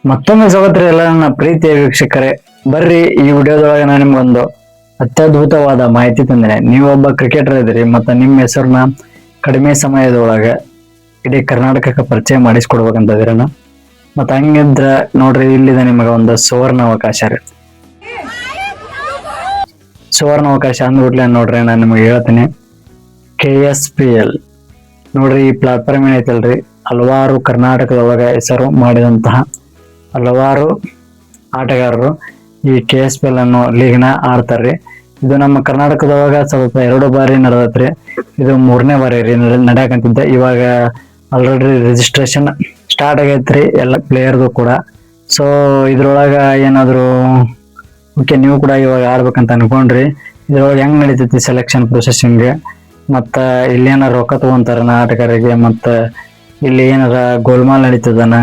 ಮತ್ತೊಮ್ಮೆ ಸ್ವಾಗತ ಎಲ್ಲ ನನ್ನ ಪ್ರೀತಿಯ ವೀಕ್ಷಕರೇ. ಬರ್ರಿ ಈ ವಿಡಿಯೋದೊಳಗೆ ನಾನು ನಿಮ್ಗೊಂದು ಅತ್ಯದ್ಭುತವಾದ ಮಾಹಿತಿ ತಂದೇನೆ. ನೀವೊಬ್ಬ ಕ್ರಿಕೆಟರ್ ಇದ್ದೀರಿ ಮತ್ತು ನಿಮ್ಮ ಹೆಸರನ್ನ ಕಡಿಮೆ ಸಮಯದೊಳಗೆ ಇಡೀ ಕರ್ನಾಟಕಕ್ಕೆ ಪರಿಚಯ ಮಾಡಿಸ್ಕೊಡ್ಬೇಕಂತ ಇದೀರಣ್ಣ. ಮತ್ತು ಹಂಗಿದ್ರ ನೋಡ್ರಿ, ಇಲ್ಲಿದೆ ನಿಮಗೆ ಒಂದು ಸುವರ್ಣ ಅವಕಾಶ ರೀ. ಸುವರ್ಣ ಅವಕಾಶ ಅಂದ್ಬಿಟ್ಲೆ ನೋಡ್ರಿ, ನಾನು ನಿಮಗೆ ಹೇಳ್ತೀನಿ. KSPL ನೋಡ್ರಿ, ಈ ಪ್ಲಾಟ್ಫಾರ್ಮ್ ಏನೈತಲ್ರಿ, ಹಲವಾರು ಕರ್ನಾಟಕದೊಳಗೆ ಹೆಸರು ಮಾಡಿದಂತಹ ಹಲವಾರು ಆಟಗಾರರು ಈ KSPL ಅನ್ನೋ ಲೀಗ್ನ ಆಡ್ತಾರ್ರಿ. ಇದು ನಮ್ಮ ಕರ್ನಾಟಕದೊಳಗ ಸ್ವಲ್ಪ 2 ಬಾರಿ ನಡೆದತ್ರಿ. ಇದು 3ನೇ ಬಾರಿ ರೀ ನಡೆಯಕಂತಿದ್ದೆ. ಇವಾಗ ಆಲ್ರೆಡಿ ರಿಜಿಸ್ಟ್ರೇಷನ್ ಸ್ಟಾರ್ಟ್ ಆಗೈತ್ರಿ ಎಲ್ಲ ಪ್ಲೇಯರ್ದು ಕೂಡ. ಸೊ ಇದ್ರೊಳಗ ಏನಾದ್ರು ಓಕೆ, ನೀವು ಕೂಡ ಇವಾಗ ಆಡ್ಬೇಕಂತ ಅನ್ಕೊಂಡ್ರಿ. ಇದ್ರೊಳಗೆ ಹೆಂಗ್ ನಡೀತೈತಿ ಸೆಲೆಕ್ಷನ್ ಪ್ರೊಸೆಸಿಂಗ್, ಮತ್ತ ಇಲ್ಲಿ ಏನಾರ ರೊಕ್ಕ ತಗೊಂತಾರ ಆಟಗಾರರಿಗೆ, ಮತ್ತ ಇಲ್ಲಿ ಏನಾರ ಗೋಲ್ಮಾಲ್ ನಡೀತದನ,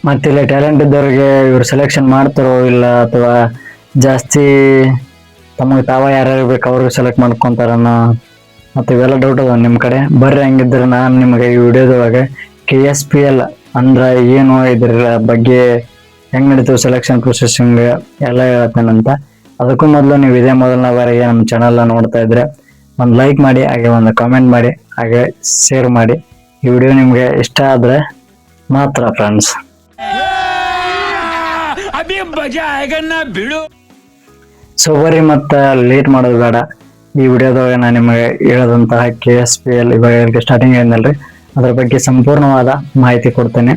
ಮತ್ತೆ ಇಲ್ಲಿ ಟ್ಯಾಲೆಂಟ್ ಇದ್ದವ್ರಿಗೆ ಇವ್ರು ಸೆಲೆಕ್ಷನ್ ಮಾಡ್ತಾರೋ ಇಲ್ಲ, ಅಥವಾ ಜಾಸ್ತಿ ತಮಗೆ ತಾವ ಯಾರ್ಯಾರು ಬೇಕು ಅವ್ರಿಗೆ ಸೆಲೆಕ್ಟ್ ಮಾಡ್ಕೊಂತಾರನ್ನ, ಮತ್ತೆ ಇವೆಲ್ಲ ಡೌಟ್ ಅದಾವ ನಿಮ್ಮ ಕಡೆ. ಬರ್ರಿ, ಹಂಗಿದ್ರೆ ನಾನು ನಿಮಗೆ ಈ ವಿಡಿಯೋದೊಳಗೆ KSPL ಅಂದ್ರ ಏನು, ಇದ್ರ ಬಗ್ಗೆ ಹೆಂಗ್ ನಡೀತೀವಿ ಸೆಲೆಕ್ಷನ್ ಪ್ರೊಸೆಸಿಂಗ್ ಎಲ್ಲ ಹೇಳ್ತೇನಂತ. ಅದಕ್ಕೂ ಮೊದಲು ನೀವು ಇದೇ ಮೊದಲನೇ ಬಾರಿಗೆ ನಮ್ಮ ಚಾನಲ್ ನೋಡ್ತಾ ಇದ್ರೆ ಒಂದು ಲೈಕ್ ಮಾಡಿ, ಹಾಗೆ ಒಂದು ಕಾಮೆಂಟ್ ಮಾಡಿ, ಹಾಗೆ ಶೇರ್ ಮಾಡಿ. ಈ ವಿಡಿಯೋ ನಿಮ್ಗೆ ಇಷ್ಟ ಆದ್ರೆ ಮಾತ್ರ ಫ್ರೆಂಡ್ಸ್. ಸೊ ಬರ್ರಿ, ಮತ್ತೆ ಲೇಟ್ ಮಾಡೋದು ಬೇಡ. ಈ ವಿಡಿಯೋದಾಗ ನಾನು ನಿಮಗೆ ಹೇಳದಂತಹ KSPL ಇವಾಗ ಸ್ಟಾರ್ಟಿಂಗ್ ಏನಲ್ರಿ, ಅದ್ರ ಬಗ್ಗೆ ಸಂಪೂರ್ಣವಾದ ಮಾಹಿತಿ ಕೊಡ್ತೇನೆ.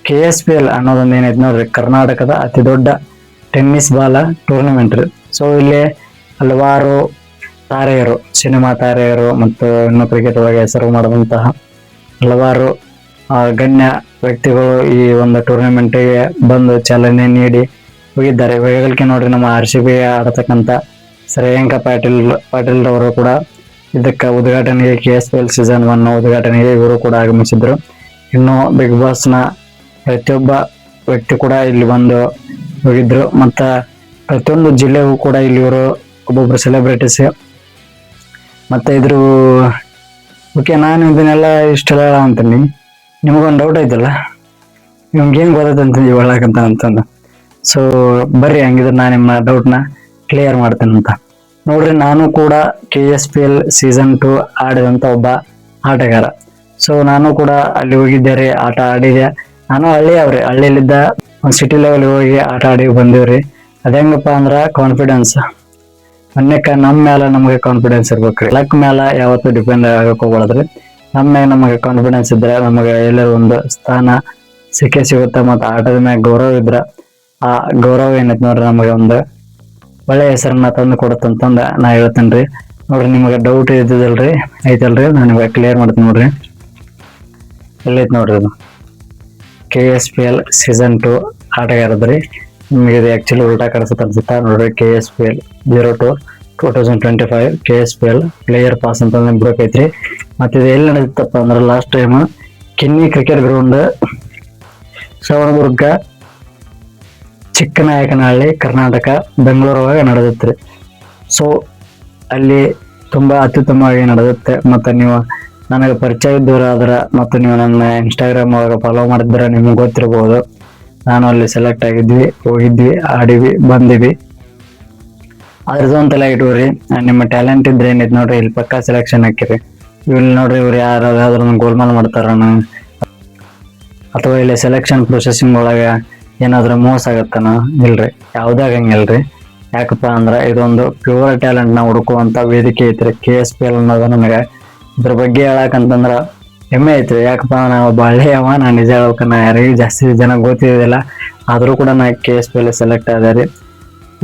KSPL ಅನ್ನೋದೊಂದು ಏನೈತೆ ನೋಡ್ರಿ, ಕರ್ನಾಟಕದ ಅತಿ ದೊಡ್ಡ ಟೆನ್ನಿಸ್ ಬಾಲ್ ಟೂರ್ನಮೆಂಟ್ ರೀ. ಸೊ ಇಲ್ಲಿ ಹಲವಾರು ತಾರೆಯರು, ಸಿನಿಮಾ ತಾರೆಯರು ಮತ್ತು ಇನ್ನು ಕ್ರಿಕೆಟ್ ಒಳಗೆ ಹೆಸರು ಮಾಡಿದಂತಹ ಹಲವಾರು ಗಣ್ಯ ವ್ಯಕ್ತಿಗಳು ಈ ಒಂದು ಟೂರ್ನಮೆಂಟ್ಗೆ ಬಂದು ಚಾಲನೆ ನೀಡಿ ಹೋಗಿದ್ದಾರೆ. ವೇಗಲ್ಕೆ ನೋಡ್ರಿ, ನಮ್ಮ RCB ಆಡತಕ್ಕಂಥ ಶ್ರೇಯಾಂಕ ಪಾಟೀಲ್ ಅವರು ಕೂಡ ಇದಕ್ಕೆ ಉದ್ಘಾಟನೆಗೆ KSPL ಸೀಸನ್ 1 ಉದ್ಘಾಟನೆಗೆ ಇವರು ಕೂಡ ಆಗಮಿಸಿದ್ರು. ಇನ್ನು ಬಿಗ್ ಬಾಸ್ನ ಪ್ರತಿಯೊಬ್ಬ ವ್ಯಕ್ತಿ ಕೂಡ ಇಲ್ಲಿ ಬಂದು ಹೋಗಿದ್ರು. ಮತ್ತು ಪ್ರತಿಯೊಂದು ಜಿಲ್ಲೆಗೂ ಕೂಡ ಇಲ್ಲಿ ಇವರು ಒಬ್ಬೊಬ್ರು ಸೆಲೆಬ್ರಿಟೀಸ್. ಮತ್ತೆ ಇದ್ರ ಓಕೆ, ನಾನು ಇದನ್ನೆಲ್ಲ ಇಷ್ಟೆಲ್ಲ ಅಂತೀನಿ. ನಿಮಗೊಂದು ಡೌಟ್ ಐತಲ್ಲ, ನಿಮ್ಗೇನು ಗೊತ್ತೈತಂತ ಹೇಳಕಂತ ಅಂತಂದು. ಸೊ ಬರ್ರಿ, ಹಂಗಿದ್ರೆ ನಾನು ನಿಮ್ಮ ಡೌಟ್ನ ಕ್ಲಿಯರ್ ಮಾಡ್ತೇನೆ ಅಂತ. ನೋಡ್ರಿ, ನಾನು ಕೂಡ KSPL ಸೀಸನ್ 2 ಆಡಿದಂಥ ಒಬ್ಬ ಆಟಗಾರ. ಸೊ ನಾನು ಕೂಡ ಅಲ್ಲಿ ಹೋಗಿದ್ದೆ ರೀ, ಆಟ ಆಡಿದೆ. ನಾನು ಹಳ್ಳಿಯಲ್ಲಿದ್ದ ಒಂದು ಸಿಟಿ ಲೆವೆಲ್ ಹೋಗಿ ಆಟ ಆಡಿ ಬಂದೀವ್ರಿ. ಅದೇಂಗಪ್ಪ ಅಂದ್ರೆ ಕಾನ್ಫಿಡೆನ್ಸ್, ಅನ್ನಕ್ಕೆ ನಮ್ಮ ಮೇಲೆ ನಮಗೆ ಕಾನ್ಫಿಡೆನ್ಸ್ ಇರ್ಬೇಕ್ರಿ. ಲಕ್ ಮೇಲೆ ಯಾವತ್ತೂ ಡಿಪೆಂಡ್ ಆಗಕ್ಕೆ ಹೋಗ್ಬಾರ್ದ್ರಿ. ನಮ್ಮ ಮ್ಯಾಗ ನಮಗೆ ಕಾನ್ಫಿಡೆನ್ಸ್ ಇದ್ರೆ ನಮಗೆ ಎಲ್ಲರೂ ಒಂದು ಸ್ಥಾನ ಸಿಗುತ್ತೆ. ಮತ್ತು ಆಟದ ಮ್ಯಾಗ ಗೌರವ ಇದ್ರೆ ಆ ಗೌರವ ಏನೈತೆ ನೋಡ್ರಿ, ನಮಗೆ ಒಂದು ಒಳ್ಳೆ ಹೆಸರನ್ನ ತಂದು ಕೊಡುತ್ತಂತಂದು ನಾ ಹೇಳ್ತೇನೆ ರೀ. ನೋಡ್ರಿ, ನಿಮಗೆ ಡೌಟ್ ಇದ್ದದಲ್ರಿ ಐತಲ್ರಿ, ನಾನು ನಿಮಗೆ ಕ್ಲಿಯರ್ ಮಾಡ್ತೀನಿ. ನೋಡ್ರಿ, ಎಲ್ಲೈತೆ ನೋಡ್ರಿ, ಅದು KSPL ಸೀಸನ್ 2 ಆಟಗಾರದ್ರಿ. ನಿಮಗೆ ಇದು ಆ್ಯಕ್ಚುಲಿ ಉಲ್ಟಾ ಕಳಿಸುತ್ತೆ ಅನ್ಸುತ್ತಾ. ನೋಡ್ರಿ, KSPL 02/2025 KSPL ಪ್ಲೇಯರ್ ಪಾಸ್ ಅಂತಂದ್ರೆ ಬಿಡೋಕೈತ್ರಿ. ಮತ್ತು ಇದು ಎಲ್ಲಿ ನಡೆದಿತ್ತಪ್ಪ ಅಂದ್ರೆ last time Kinni cricket ground, Shravanadurga, Chikkanayakanahalli, Karnataka, ಬೆಂಗಳೂರೊಳಗೆ ನಡೆದತ್ರಿ. ಸೊ ಅಲ್ಲಿ ತುಂಬ ಅತ್ಯುತ್ತಮವಾಗಿ ನಡೆದುತ್ತೆ. ಮತ್ತು ನೀವು ನನಗೆ ಪರಿಚಯ ಇದ್ದವರಾದ್ರೆ ಮತ್ತು ನೀವು ನನ್ನ ಇನ್ಸ್ಟಾಗ್ರಾಮ್ ಒಳಗೆ ಫಾಲೋ ಮಾಡಿದ್ರೆ ನಿಮ್ಗೆ ಗೊತ್ತಿರ್ಬೋದು. ನಾನು ಅಲ್ಲಿ ಸೆಲೆಕ್ಟ್ ಆಗಿದ್ವಿ, ಹೋಗಿದ್ವಿ, ಆಡಿವಿ, ಬಂದಿವಿ. ಅದ್ರದ್ದು ಅಂತೆಲ್ಲ ಇಟ್ಕೋರಿ. ನಿಮ್ಮ ಟ್ಯಾಲೆಂಟ್ ಇದ್ರೆ ಏನೈತೆ ನೋಡ್ರಿ, ಇಲ್ಲಿ ಪಕ್ಕಾ ಸೆಲೆಕ್ಷನ್ ಹಾಕಿರಿ. ಇಲ್ಲಿ ನೋಡ್ರಿ, ಇವ್ರು ಯಾರಾದ್ರೂ ಗೋಲ್ಮಾಲ್ ಮಾಡ್ತಾರಣ, ಅಥವಾ ಇಲ್ಲಿ ಸೆಲೆಕ್ಷನ್ ಪ್ರೊಸೆಸಿಂಗ್ ಒಳಗೆ ಏನಾದ್ರೂ ಮೋಸ ಆಗತ್ತನ? ಇಲ್ರಿ, ಯಾವುದಾಗಂಗಿಲ್ರಿ. ಯಾಕಪ್ಪ ಅಂದ್ರೆ ಇದೊಂದು ಪ್ಯೂರ್ ಟ್ಯಾಲೆಂಟ್ ನ ಹುಡುಕುವಂತ ವೇದಿಕೆ ಐತ್ರಿ KSPL ಅನ್ನೋದು. ನನಗೆ ಇದ್ರ ಬಗ್ಗೆ ಹೇಳಕಂತಂದ್ರ ಹೆಮ್ಮೆ ಐತ್ರಿ. ಯಾಕಪ್ಪ, ನಾವು ಒಬ್ಬ ಹಳ್ಳಿಯವ, ನಾನು ನಿಜ ಹೇಳ್ಬೇಕನ್ನ ಯಾರಿಗೂ ಜಾಸ್ತಿ ಜನ ಗೊತ್ತಿರೋದಿಲ್ಲ. ಆದ್ರೂ ಕೂಡ ನಾ KSPL ಸೆಲೆಕ್ಟ್ ಆದೆ ರೀ.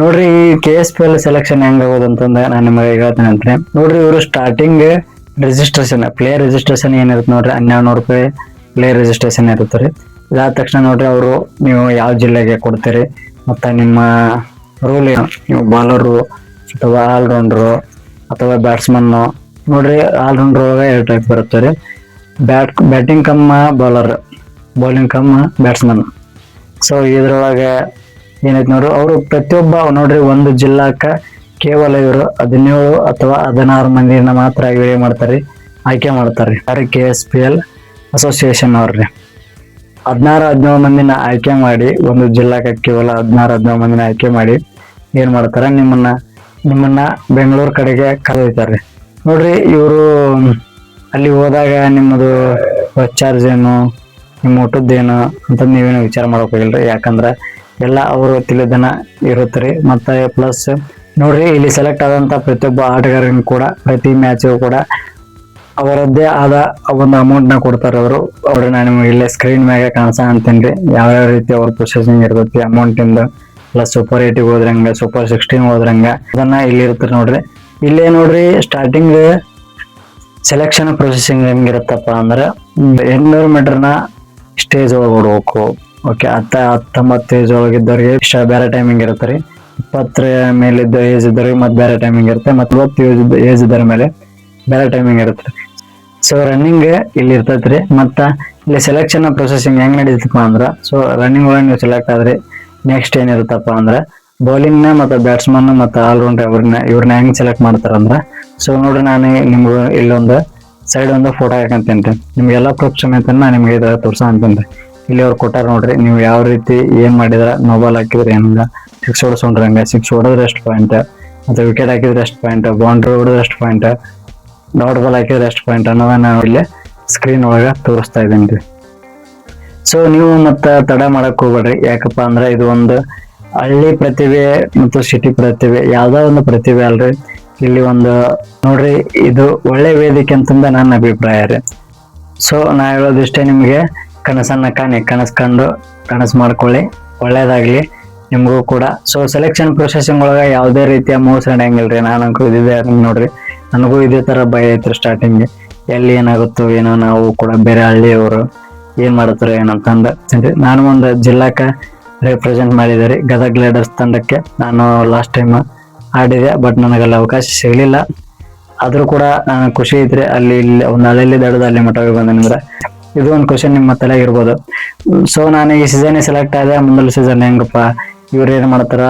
ನೋಡ್ರಿ, ಈ KSPL ಸೆಲೆಕ್ಷನ್ ಹೆಂಗಾಗೋದು ಅಂತಂದ್ರೆ ನಾನು ನಿಮಗೆ ಹೇಳ್ತೇನೆ ಅಂತೀನಿ. ನೋಡ್ರಿ, ಇವರು ಸ್ಟಾರ್ಟಿಂಗ್ ರಿಜಿಸ್ಟ್ರೇಷನ್, ಪ್ಲೇಯರ್ ರಿಜಿಸ್ಟ್ರೇಷನ್ ಏನಿರುತ್ತೆ ನೋಡ್ರಿ, 1200 ರೂಪಾಯಿ ಪ್ಲೇಯರ್ ರಿಜಿಸ್ಟ್ರೇಷನ್ ಇರುತ್ತೆ ರೀ. ಇದಾದ ತಕ್ಷಣ ನೋಡ್ರಿ, ಅವರು ನೀವು ಯಾವ ಜಿಲ್ಲೆಗೆ ಕೊಡ್ತೀರಿ, ಮತ್ತು ನಿಮ್ಮ ರೂಲ್ ಏನು, ನೀವು ಬಾಲರು ಅಥವಾ ಆಲ್ರೌಂಡ್ರು ಅಥವಾ ಬ್ಯಾಟ್ಸ್ಮನ್ನು. ನೋಡ್ರಿ, ಆಲ್ರೌಂಡರ್ ಒಳಗೆ 2 ಟೈಪ್ ಬರುತ್ತೆ ರೀ, ಬ್ಯಾಟಿಂಗ್ ಕಮ್ಮ ಬೌಲರ್, ಬೌಲಿಂಗ್ ಕಮ್ಮ ಬ್ಯಾಟ್ಸ್ಮನ್. ಸೊ ಇದ್ರೊಳಗೆ ಏನೈತೆ ನೋಡ್ರಿ, ಅವರು ಪ್ರತಿಯೊಬ್ಬ ನೋಡ್ರಿ ಒಂದು ಜಿಲ್ಲಾಕ್ಕೆ ಕೇವಲ ಇವರು 17 ಅಥವಾ 16 ಮಂದಿನ ಮಾತ್ರ ಆಯ್ಕೆ ಮಾಡ್ತಾರೆ. KSPL ಅಸೋಸಿಯೇಷನ್ ಅವ್ರಿ. 16-17 ಮಂದಿನ ಆಯ್ಕೆ ಮಾಡಿ, ಒಂದು ಜಿಲ್ಲಾಕ್ಕೆ ಕೇವಲ 16-17 ಮಂದಿನ ಆಯ್ಕೆ ಮಾಡಿ ಏನ್ ಮಾಡ್ತಾರ, ನಿಮ್ಮನ್ನ ಬೆಂಗಳೂರು ಕಡೆಗೆ ಕರೆದೊಯ್ತಾರೆ. ನೋಡ್ರಿ, ಇವರು ಅಲ್ಲಿ ಹೋದಾಗ ನಿಮ್ಮದು ಬಸ್ ಚಾರ್ಜ್ ಏನು, ನಿಮ್ಮ ಊಟದ್ದೇನು ಅಂತ ನೀವೇನು ವಿಚಾರ ಮಾಡೋಕ್ಕಾಗಿಲ್ರಿ. ಯಾಕಂದ್ರೆ ಎಲ್ಲ ಅವರು ತಿಳಿದನ ಇರುತ್ತಾರೆ. ಮತ್ತೆ ಪ್ಲಸ್ ನೋಡ್ರಿ, ಇಲ್ಲಿ ಸೆಲೆಕ್ಟ್ ಆದಂತ ಪ್ರತಿಯೊಬ್ಬ ಆಟಗಾರರಿಗೂ ಕೂಡ ಪ್ರತಿ ಮ್ಯಾಚ್ಗೂ ಕೂಡ ಅವರದ್ದೇ ಆದ ಒಂದು ಅಮೌಂಟ್ ನ ಕೊಡ್ತಾರೆ ಅವರು. ನಾನು ನಿಮಗೆ ಇಲ್ಲೇ ಸ್ಕ್ರೀನ್ ಮ್ಯಾಗೆ ಕಾಣಿಸ ಅಂತೇನ್ರಿ, ಯಾವ್ಯಾವ ರೀತಿ ಅವ್ರ ಪ್ರೊಸೆಸಿಂಗ್ ಇರ್ತೈತಿ ಅಮೌಂಟ್ ಇಂದ. ಪ್ಲಸ್ ಸೂಪರ್ 8 ಹೋದ್ರಂಗ, ಸೂಪರ್ 16 ಹೋದ್ರಂಗ ಅದನ್ನ ಇಲ್ಲಿ ಇರ್ತಾರೆ ನೋಡ್ರಿ. ಇಲ್ಲೇ ನೋಡ್ರಿ, ಸ್ಟಾರ್ಟಿಂಗ್ ಸೆಲೆಕ್ಷನ್ ಪ್ರೊಸೆಸಿಂಗ್ ಹೆಂಗಿರುತ್ತಪ್ಪ ಅಂದ್ರೆ 800 ಮೀಟರ್ನ ಸ್ಟೇಜ್ ಒಳಗೆ ಓಡ್ಬೇಕು. ಓಕೆ, 19 ಏಜ್ ಒಳಗಿದ್ದವ್ರಿಗೆ ಇಷ್ಟ ಬೇರೆ ಟೈಮಿಂಗ್ ಇರುತ್ತೆ ರೀ. 20 ಮೇಲಿದ್ದ ಏಜ್ ಇದ್ದವ್ರಿಗೆ ಮತ್ತೆ ಬೇರೆ ಟೈಮಿಂಗ್ ಇರುತ್ತೆ. ಮತ್ತೆ 30 ಏಜ್ ಇದ್ದರ ಮೇಲೆ ಬೇರೆ ಟೈಮಿಂಗ್ ಇರುತ್ತೆ. ಸೊ ರನ್ನಿಂಗ್ ಇಲ್ಲಿ ಇರ್ತೈತ್ರಿ. ಮತ್ತ ಇಲ್ಲಿ ಸೆಲೆಕ್ಷನ್ ಪ್ರೊಸೆಸಿಂಗ್ ಹೆಂಗ್ ನಡೀತಪ್ಪ ಅಂದ್ರ, ಸೊ ರನ್ನಿಂಗ್ ಒಳಗೆ ನೀವು ಸೆಲೆಕ್ಟ್ ಆದ್ರೆ ನೆಕ್ಸ್ಟ್ ಏನಿರುತ್ತಪ್ಪ ಅಂದ್ರೆ ಬೌಲಿಂಗ್ ನ ಮತ್ತೆ ಬ್ಯಾಟ್ಸ್ಮನ್ ಮತ್ತೆ ಆಲ್ರೌಂಡರ್ ಇವ್ರನ್ನ ಹೆಂಗ್ ಸೆಲೆಕ್ಟ್ ಮಾಡ್ತಾರಂದ್ರ, ಸೊ ನೋಡ್ರಿ, ನಾನು ನಿಮ್ಗೆ ಇಲ್ಲೊಂದು ಸೈಡ್ ಒಂದು ಫೋಟೋ ಹಾಕಂತೇನ್ರಿ. ನಿಮ್ಗೆಲ್ಲ ಪ್ರೂಫ್ ಸಮೇತ ನಾನು ನಿಮ್ಗೆ ಇದ್ರ ತೋರ್ಸ ಅಂತೇನ್ರಿ. ಇಲ್ಲಿ ಅವ್ರು ಕೊಟ್ಟಾರ ನೋಡ್ರಿ, ನೀವು ಯಾವ ರೀತಿ ಏನ್ ಮಾಡಿದ್ರ, ನೋಬಾಲ್ ಹಾಕಿದ್ರೆ ಏನಂಗ, 6 ಹೊಡ್ಸೊಂಡ್ರಂಗ, 6 ಹೊಡೆದ್ರೆ ಎಷ್ಟು ಪಾಯಿಂಟ್, ಮತ್ತೆ ವಿಕೆಟ್ ಹಾಕಿದ್ರೆ ಎಷ್ಟು ಪಾಯಿಂಟ್, ಬೌಂಡ್ರಿ ಹೊಡೆದ್ರೆ ಎಷ್ಟು ಪಾಯಿಂಟ್, ಡಾಟ್ ಬಾಲ್ ಹಾಕಿದ್ರೆ ಎಷ್ಟು ಪಾಯಿಂಟ್ ಅನ್ನೋದನ್ನ ನಾವು ಇಲ್ಲಿ ಸ್ಕ್ರೀನ್ ಒಳಗ ತೋರಿಸ್ತಾ ಇದ್ದೀನಿ. ಸೊ ನೀವು ಮತ್ತೆ ತಡ ಮಾಡಕ್ ಹೋಗ್ಬೇಡ್ರಿ. ಯಾಕಪ್ಪ ಅಂದ್ರೆ ಇದು ಒಂದು ಹಳ್ಳಿ ಪ್ರತಿಭೆ ಮತ್ತು ಸಿಟಿ ಪ್ರತಿಭೆ, ಯಾವ್ದೋ ಒಂದು ಪ್ರತಿಭೆ ಅಲ್ರಿ. ಇಲ್ಲಿ ಒಂದು ನೋಡ್ರಿ, ಇದು ಒಳ್ಳೆ ವೇದಿಕೆ ಅಂತಂದ ನನ್ನ ಅಭಿಪ್ರಾಯ ರೀ. ಸೊ ನಾ ಹೇಳೋದಿಷ್ಟೇ, ನಿಮ್ಗೆ ಕನಸನ್ನ ಕಾಣಿ, ಕನಸು ಮಾಡ್ಕೊಳ್ಳಿ, ಒಳ್ಳೇದಾಗ್ಲಿ ನಿಮ್ಗೂ ಕೂಡ. ಸೊ ಸೆಲೆಕ್ಷನ್ ಪ್ರೊಸೆಸಿಂಗ್ ಒಳಗ ಯಾವುದೇ ರೀತಿಯ ಮೋಸ ನಡೆಯಂಗಿಲ್ರಿ. ನಾನಂತೂ ಇದಿದೆ ನೋಡ್ರಿ, ನನಗೂ ಇದೇ ತರ ಭಯ ಐತ್ರಿ ಸ್ಟಾರ್ಟಿಂಗ್, ಎಲ್ಲಿ ಏನಾಗುತ್ತೋ ಏನೋ, ನಾವು ಕೂಡ ಬೇರೆ ಹಳ್ಳಿಯವರು ಏನ್ ಮಾಡತ್ತಾರ ಏನಂತಂದ. ನಾನು ಒಂದು ಜಿಲ್ಲಾಕ ರೆಪ್ರೆಸೆಂಟ್ ಮಾಡಿದೆ ರೀ, ಗದಗ ಲೀಡರ್ಸ್ ತಂಡಕ್ಕೆ ನಾನು ಲಾಸ್ಟ್ ಟೈಮ್ ಆಡಿದೆ. ಬಟ್ ನನಗಲ್ಲಿ ಅವಕಾಶ ಸಿಗ್ಲಿಲ್ಲ. ಆದ್ರೂ ಕೂಡ ನನಗೆ ಖುಷಿ ಐತ್ರಿ, ಇಲ್ಲಿ ಒಂದು ಹಳ್ಳಿಯಲ್ಲಿ ದಡದ ಅಲ್ಲಿ ಮಠ ಬಂದ್ರೆ. ಇದು ಒಂದು ಕ್ವಶನ್ ನಿಮ್ಮ ತಲೆಗೆ ಇರ್ಬೋದು. ಸೊ ನಾನು ಈ ಸೀಸನ್ ಸೆಲೆಕ್ಟ್ ಆದೆ, ಮುಂದಲ ಸೀಸನ್ ಹೆಂಗಪ್ಪ, ಇವ್ರು ಏನ್ ಮಾಡ್ತಾರ,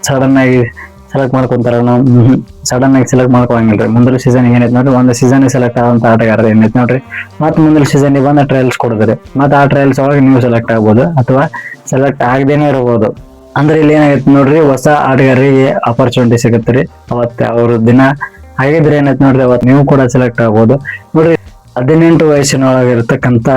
ಸಡನ್ ಆಗಿ ಸೆಲೆಕ್ಟ್ ಮಾಡ್ಕೊಂತಾರ. ಸಡನ್ ಆಗಿ ಸೆಲೆಕ್ಟ್ ಮಾಡ್ಕೊಳಂಗಿಲ್ರಿ. ಮುಂದಲ ಸೀಸನ್ ಏನೈತೆ ನೋಡ್ರಿ, ಒಂದು ಸೀಸನ್ ಸೆಲೆಕ್ಟ್ ಆದಂತ ಆಟಗಾರ ಏನೈತೆ ನೋಡ್ರಿ, ಮತ್ ಮುಂದಲ ಸೀಸನ್ ಬಂದ ಟ್ರಯಲ್ಸ್ ಕೊಡಿದ್ರಿ. ಮತ್ತೆ ಆ ಟ್ರಯಲ್ಸ್ ಒಳಗೆ ನೀವು ಸೆಲೆಕ್ಟ್ ಆಗ್ಬೋದು ಅಥವಾ ಸೆಲೆಕ್ಟ್ ಆಗದೇನೆ ಇರಬಹುದು. ಅಂದ್ರೆ ಇಲ್ಲಿ ಏನಾಗೈತೆ ನೋಡ್ರಿ, ಹೊಸ ಆಟಗಾರರಿಗೆ ಆಪರ್ಚುನಿಟಿ ಸಿಗುತ್ತೆ ರೀ. ಅವತ್ತ ಅವ್ರ ದಿನ ಆಗಿದ್ರೆ ಏನೈತೆ ನೋಡ್ರಿ, ಅವತ್ತು ನೀವು ಕೂಡ ಸೆಲೆಕ್ಟ್ ಆಗ್ಬೋದು. ನೋಡ್ರಿ, 18 ವಯಸ್ಸಿನೊಳಗೆ ಇರ್ತಕ್ಕಂತ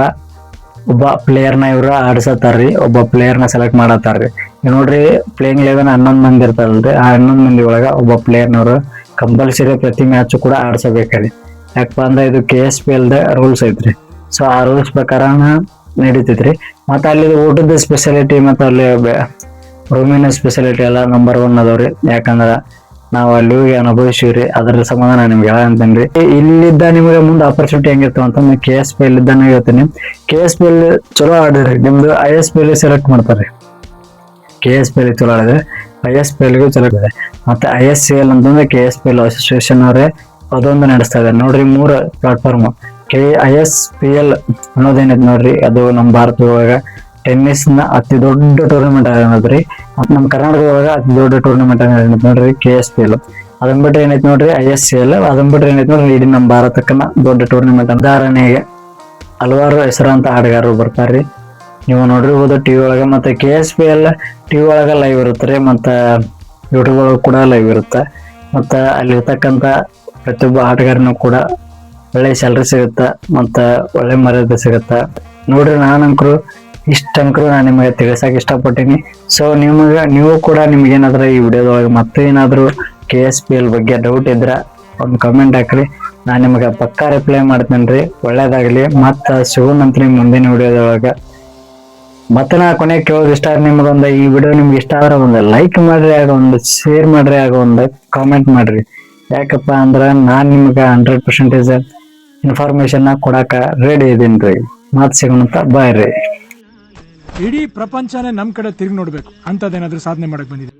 ಒಬ್ಬ ಪ್ಲೇಯರ್ನ ಇವ್ರು ಆಡ್ಸತ್ತಾರ್ರಿ, ಒಬ್ಬ ಪ್ಲೇಯರ್ನ ಸೆಲೆಕ್ಟ್ ಮಾಡತ್ತಾರ್ರಿ. ನೋಡ್ರಿ, ಪ್ಲೇಯಿಂಗ್ 11 11 ಮಂದಿ ಇರ್ತಾರಲ್ರಿ, ಆ 11 ಮಂದಿ ಒಳಗ ಒಬ್ಬ ಪ್ಲೇಯರ್ನವ್ರು ಕಂಪಲ್ಸರಿ ಪ್ರತಿ ಮ್ಯಾಚ್ ಕೂಡ ಆಡ್ಸಬೇಕ್ರಿ. ಯಾಕಪ್ಪ ಅಂದ್ರೆ ಇದು KSPL ರೂಲ್ಸ್ ಐತ್ರಿ. ಸೊ ಆ ರೂಲ್ಸ್ ಪ್ರಕಾರ ನಡೀತೈತ್ರಿ. ಮತ್ತೆ ಅಲ್ಲಿ ಊಟದ ಸ್ಪೆಷಾಲಿಟಿ ಮತ್ತೆ ಅಲ್ಲಿ ರೂಮಿನ ಸ್ಪೆಷಾಲಿಟಿ ಎಲ್ಲ ನಂಬರ್ 1 ಅದಾವ್ರಿ. ಯಾಕಂದ್ರ ನಾವು ಅಲ್ಲಿ ಹೋಗಿ ಅನುಭವಿಸಿವ್ರಿ, ಅದ್ರ ಸಂಬಂಧ ನಾನು ನಿಮ್ಗೆ ಹೇಳಂತೇನ್ರಿ. ಇಲ್ಲಿದ್ದ ನಿಮಗೆ ಮುಂದೆ ಆಪರ್ಚುನಿಟಿ ಹೆಂಗಿರ್ತಾವ ಅಂತಂದ್ರೆ KSPL ಇದ್ದಾನೆ ಹೇಳ್ತೀನಿ. KSPL ಚಲೋ ಆಡಿದ್ರಿ, ನಿಮ್ದು ISPL ಸೆಲೆಕ್ಟ್ ಮಾಡ್ತಾರೆ. KSPL ಚಲೋ ಆಡಿದ್ರೆ ISPL ಗೂ ಚಲೋ ಇದೆ. ಮತ್ತೆ ISCL ಅಂತಂದ್ರೆ KSPL ಅಸೋಸಿಯೇಷನ್ ಅವರೇ ಅದೊಂದು ನಡೆಸ್ತಾ ಇದ್ದಾರೆ ನೋಡ್ರಿ. 3 ಪ್ಲಾಟ್ಫಾರ್ಮ್ ISPL ಅನ್ನೋದೇನೈತಿ ನೋಡ್ರಿ, ಅದು ನಮ್ಮ ಭಾರತದೊಳಗ ಟೆನ್ನಿಸ್ ನ ಅತಿ ದೊಡ್ಡ ಟೂರ್ನಮೆಂಟ್ ಆಗದ್ರಿ. ನಮ್ಮ ಕರ್ನಾಟಕದೊಳಗ ಅತಿ ದೊಡ್ಡ ಟೂರ್ನಮೆಂಟ್ ಆಗೈತಿ ನೋಡ್ರಿ KSPL. ಅದನ್ ಬಿಟ್ರೆ ಏನೈತಿ ನೋಡ್ರಿ ISCL. ಅದನ್ ಬಿಟ್ರೆ ಏನೈತಿ ನೋಡ್ರಿ ಇಡೀ ನಮ್ಮ ಭಾರತಕ್ಕನ್ನ ದೊಡ್ಡ ಟೂರ್ನಮೆಂಟ್. ಉದಾಹರಣೆಗೆ ಹಲವಾರು ಹೆಸರಾಂತ ಆಟಗಾರರು ಬರ್ತಾರ್ರಿ, ನೀವು ನೋಡಿರ್ಬೋದು ಟಿವಿ ಒಳಗ. ಮತ್ತೆ KSPL ಟಿವಿ ಒಳಗ ಲೈವ್ ಇರುತ್ತೆ, ಮತ್ತೆ ಯೂಟ್ಯೂಬ್ ಒಳಗ ಕೂಡ ಲೈವ್ ಇರುತ್ತೆ. ಮತ್ತೆ ಅಲ್ಲಿರ್ತಕ್ಕಂತ ಪ್ರತಿಯೊಬ್ಬ ಆಟಗಾರನು ಕೂಡ ಒಳ್ಳೆ ಸ್ಯಾಲರಿ ಸಿಗುತ್ತೆ, ಮತ್ತೆ ಒಳ್ಳೆ ಮರ್ಯಾದೆ ಸಿಗುತ್ತೆ ನೋಡ್ರಿ. ನಾನಂಕರು ಇಷ್ಟಂಕರು ನಾನು ನಿಮಗೆ ತಿಳಿಸಕ್ ಇಷ್ಟಪಟ್ಟಿನಿ. ಸೊ ನೀವು ಕೂಡ ನಿಮ್ಗೆ ಏನಾದ್ರು ಈ ವಿಡಿಯೋದೊಳಗೆ ಮತ್ತೆ ಏನಾದ್ರು KSPL ಬಗ್ಗೆ ಡೌಟ್ ಇದ್ರ ಒಂದು ಕಮೆಂಟ್ ಹಾಕ್ರಿ, ನಾನು ನಿಮಗೆ ಪಕ್ಕಾ ರಿಪ್ಲೈ ಮಾಡ್ತೇನ್ರಿ. ಒಳ್ಳೇದಾಗ್ಲಿ, ಮತ್ತ ಸಿಗೋಣಂತ್ರಿ ಮುಂದಿನ ವಿಡಿಯೋದೊಳಗ. ಮತ್ತೆ ನಾ ಕೊನೆಗೆ ಕೇಳೋದು ಇಷ್ಟ, ನಿಮ್ಗೊಂದು ಈ ವಿಡಿಯೋ ನಿಮ್ಗೆ ಇಷ್ಟ ಆದ್ರೆ ಒಂದು ಲೈಕ್ ಮಾಡ್ರಿ, ಆಗ ಒಂದು ಶೇರ್ ಮಾಡ್ರಿ, ಆಗ ಒಂದು ಕಾಮೆಂಟ್ ಮಾಡ್ರಿ. ಯಾಕಪ್ಪ ಅಂದ್ರ ನಾನ್ ನಿಮ್ಗೆ 100% ಇನ್ಫಾರ್ಮೇಶನ್ ಕೊಡಾಕ ರೆಡಿ ಇದೀನ್ರಿ. ಮತ್ ಸಿಗೋಣಂತ, ಬಾಯ್ ರೀ. ಇಡೀ ಪ್ರಪಂಚನೇ ನಮ್ ಕಡೆ ತಿರುಗಿ ನೋಡ್ಬೇಕು ಅಂತದೇನಾದ್ರೂ ಸಾಧನೆ ಮಾಡಕ್ ಬಂದಿದೆ.